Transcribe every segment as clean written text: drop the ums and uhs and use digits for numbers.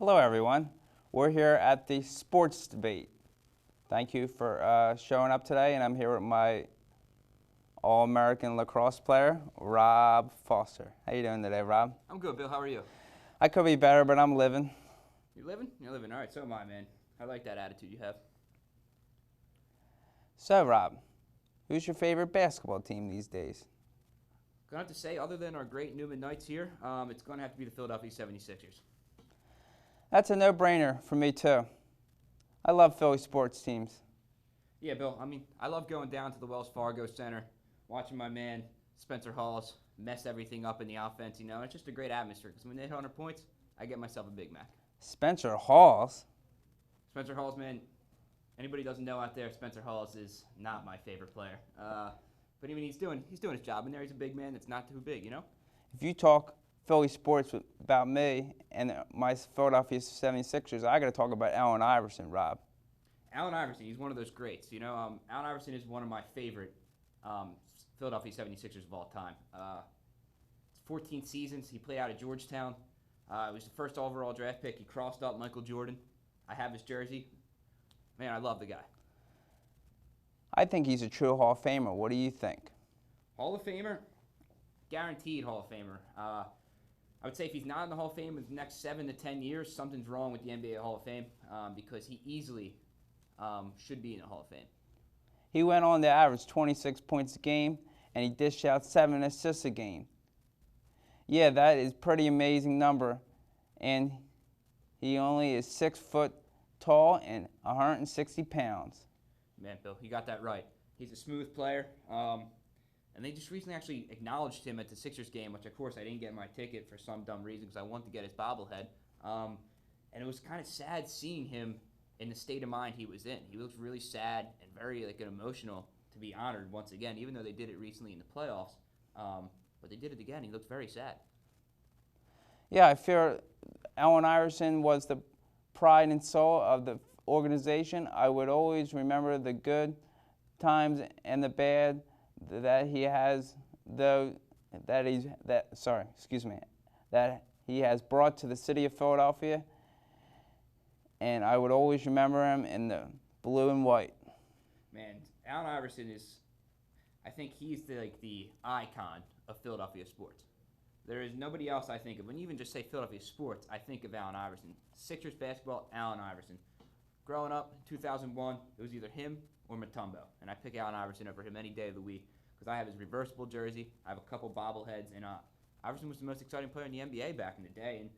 Hello, everyone. We're here at the sports debate. Thank you for showing up today, and I'm here with my All-American lacrosse player, Rob Foster. How you doing today, Rob? I'm good, Bill. How are you? I could be better, but I'm living. You living? You're living. All right, so am I, man. I like that attitude you have. So, Rob, who's your favorite basketball team these days? Gonna have to say, other than our great Neumann Knights here, it's gonna have to be the Philadelphia 76ers. That's a no-brainer for me, too. I love Philly sports teams. Yeah, Bill. I love going down to the Wells Fargo Center, watching my man Spencer Hawes mess everything up in the offense. You know, it's just a great atmosphere. Because when they hit 100 points, I get myself a Big Mac. Spencer Hawes? Spencer Hawes, man. Anybody who doesn't know out there, Spencer Hawes is not my favorite player. But I mean, he's doing his job in there. He's a big man that's not too big, you know. If you talk Philly sports about me and my Philadelphia 76ers, I got to talk about Allen Iverson, Rob. Allen Iverson, he's one of those greats. You know, Allen Iverson is one of my favorite Philadelphia 76ers of all time. 14 seasons. He played out at Georgetown. He was the first overall draft pick. He crossed up Michael Jordan. I have his jersey. Man, I love the guy. I think he's a true Hall of Famer. What do you think? Hall of Famer? Guaranteed Hall of Famer. I would say if he's not in the Hall of Fame in the next 7 to 10 years, something's wrong with the NBA Hall of Fame because he easily should be in the Hall of Fame. He went on to average 26 points a game, and he dished out 7 assists a game. Yeah, that is a pretty amazing number, and he only is 6 foot tall and 160 pounds. Man, Bill, you got that right. He's a smooth player, and they just recently actually acknowledged him at the Sixers game, which, of course, I didn't get my ticket for some dumb reason because I wanted to get his bobblehead. And it was kind of sad seeing him in the state of mind he was in. He looked really sad and very emotional to be honored once again, even though they did it recently in the playoffs. But they did it again. He looked very sad. Yeah, I fear Allen Iverson was the pride and soul of the organization. I would always remember the good times and the bad that he has, that he has brought to the city of Philadelphia, and I would always remember him in the blue and white. Man, Allen Iverson I think he's the icon of Philadelphia sports. There is nobody else I think of. When you even just say Philadelphia sports, I think of Allen Iverson. Sixers basketball, Allen Iverson. Growing up in 2001, it was either him or Mutombo, and I pick Allen Iverson over him any day of the week because I have his reversible jersey, I have a couple bobbleheads, and Iverson was the most exciting player in the NBA back in the day. And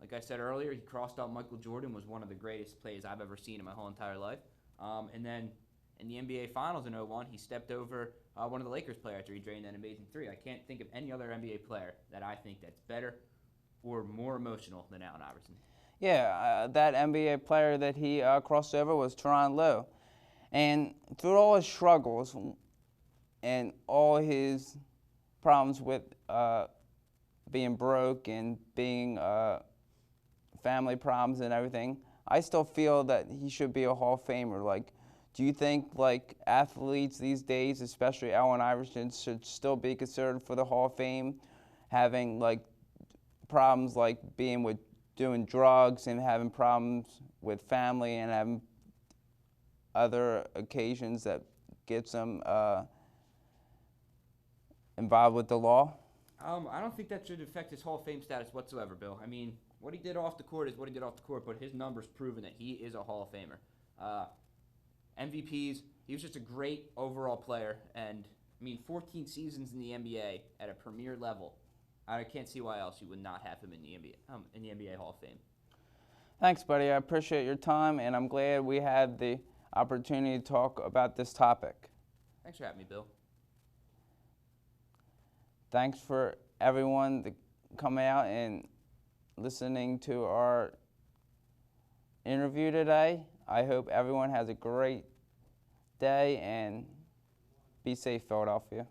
like I said earlier, he crossed out Michael Jordan, was one of the greatest plays I've ever seen in my whole entire life. And then in the NBA Finals in 2001, he stepped over one of the Lakers players after he drained that amazing three. I can't think of any other NBA player that I think that's better or more emotional than Allen Iverson. Yeah, that NBA player that he crossed over was Tyronn Lue. And through all his struggles and all his problems with being broke and being family problems and everything, I still feel that he should be a Hall of Famer. Like, do you think athletes these days, especially Allen Iverson, should still be considered for the Hall of Fame, having problems being with doing drugs and having problems with family and having other occasions that gets them involved with the law? I don't think that should affect his Hall of Fame status whatsoever, Bill. I mean, what he did off the court is what he did off the court, but his numbers proven that he is a Hall of Famer. MVPs, he was just a great overall player, and 14 seasons in the NBA at a premier level. I can't see why else you would not have him in the NBA Hall of Fame. Thanks, buddy. I appreciate your time, and I'm glad we had the opportunity to talk about this topic. Thanks for having me, Bill. Thanks for everyone coming out and listening to our interview today. I hope everyone has a great day, and be safe, Philadelphia.